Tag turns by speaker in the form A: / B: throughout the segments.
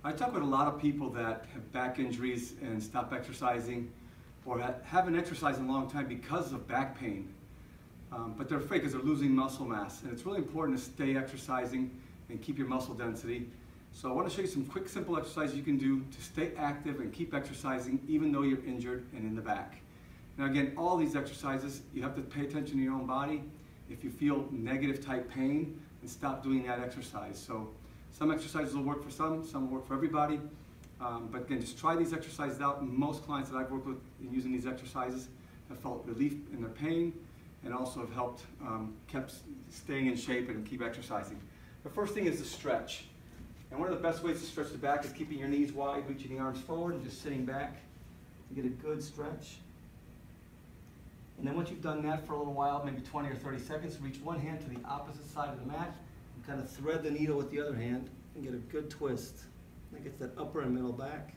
A: I talk with a lot of people that have back injuries and stop exercising or haven't exercised in a long time because of back pain. But they're afraid because they're losing muscle mass. And it's really important to stay exercising and keep your muscle density. So I want to show you some quick, simple exercises you can do to stay active and keep exercising even though you're injured and in the back. Now again, all these exercises, you have to pay attention to your own body. If you feel negative type pain, then stop doing that exercise. So some exercises will work for some will work for everybody. But again, just try these exercises out. Most clients that I've worked with in using these exercises have felt relief in their pain and also have helped kept staying in shape and keep exercising. The first thing is to stretch. And one of the best ways to stretch the back is keeping your knees wide, reaching the arms forward, and just sitting back to get a good stretch. And then once you've done that for a little while, maybe 20 or 30 seconds, reach one hand to the opposite side of the mat and kind of thread the needle with the other hand and get a good twist. That gets that upper and middle back.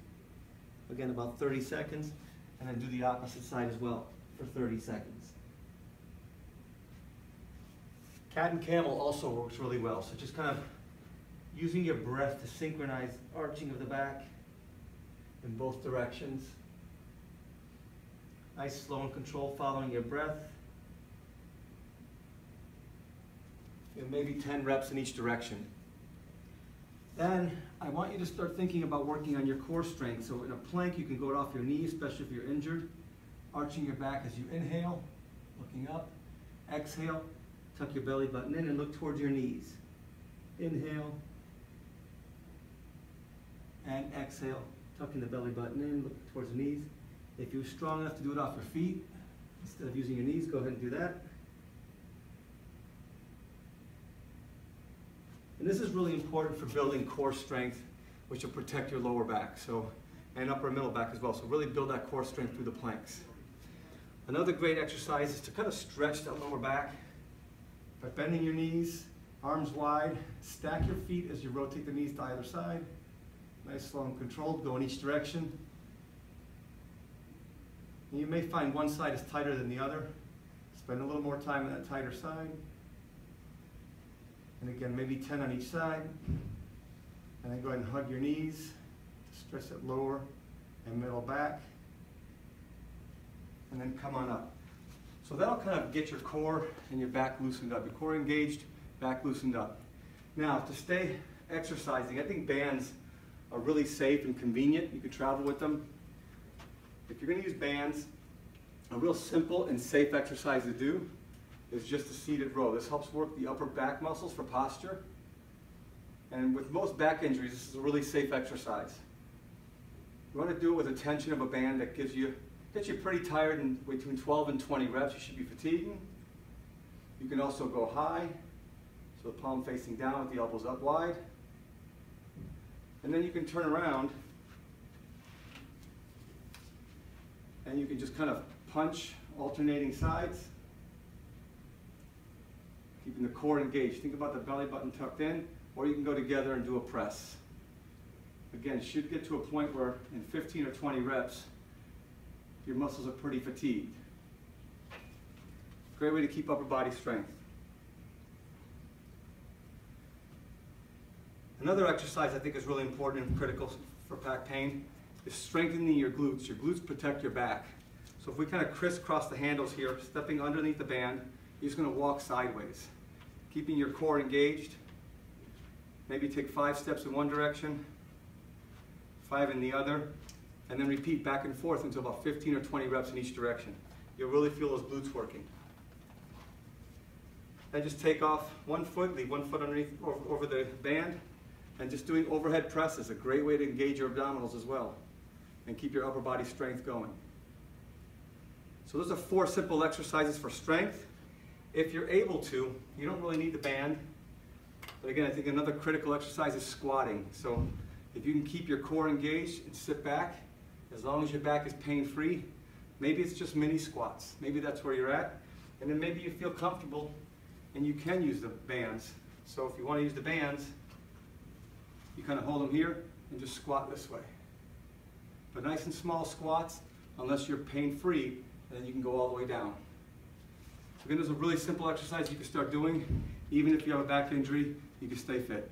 A: Again, about 30 seconds. And then do the opposite side as well for 30 seconds. Cat and camel also works really well. So just kind of using your breath to synchronize arching of the back in both directions. Nice, slow and controlled following your breath. And maybe 10 reps in each direction. Then I want you to start thinking about working on your core strength. So in a plank, you can go off your knees, especially if you're injured. Arching your back as you inhale, looking up. Exhale, tuck your belly button in and look towards your knees. Inhale. And exhale, tucking the belly button in, look towards the knees. If you're strong enough to do it off your feet, instead of using your knees, go ahead and do that. And this is really important for building core strength, which will protect your lower back, and upper and middle back as well. So really build that core strength through the planks. Another great exercise is to kind of stretch that lower back by bending your knees, arms wide, stack your feet as you rotate the knees to either side. Nice, slow and controlled, go in each direction. And you may find one side is tighter than the other. Spend a little more time on that tighter side. And again, maybe 10 on each side. And then go ahead and hug your knees to stretch that lower and middle back. And then come on up. So that'll kind of get your core and your back loosened up. Your core engaged, back loosened up. Now, to stay exercising, I think bands are really safe and convenient. You can travel with them. If you're going to use bands, a real simple and safe exercise to do is just a seated row. This helps work the upper back muscles for posture. And with most back injuries, this is a really safe exercise. You want to do it with a tension of a band that gets you pretty tired in between 12 and 20 reps. You should be fatiguing. You can also go high, so the palm facing down with the elbows up wide. And then you can turn around and you can just kind of punch alternating sides, keeping the core engaged. Think about the belly button tucked in, or you can go together and do a press. Again, should get to a point where in 15 or 20 reps, your muscles are pretty fatigued. Great way to keep upper body strength. Another exercise I think is really important and critical for back pain is strengthening your glutes. Your glutes protect your back. So if we kind of crisscross the handles here, stepping underneath the band, you're just going to walk sideways. Keeping your core engaged. Maybe take 5 steps in one direction, 5 in the other, and then repeat back and forth until about 15 or 20 reps in each direction. You'll really feel those glutes working. Then just take off one foot, leave one foot underneath over the band, and just doing overhead presses, a great way to engage your abdominals as well and keep your upper body strength going. So those are 4 simple exercises for strength. If you're able to, you don't really need the band. But again, I think another critical exercise is squatting. So if you can keep your core engaged and sit back, as long as your back is pain-free, maybe it's just mini squats. Maybe that's where you're at. And then maybe you feel comfortable and you can use the bands. So if you want to use the bands, you kind of hold them here and just squat this way. But nice and small squats, unless you're pain-free, and then you can go all the way down. So again, there's a really simple exercise you can start doing. Even if you have a back injury, you can stay fit.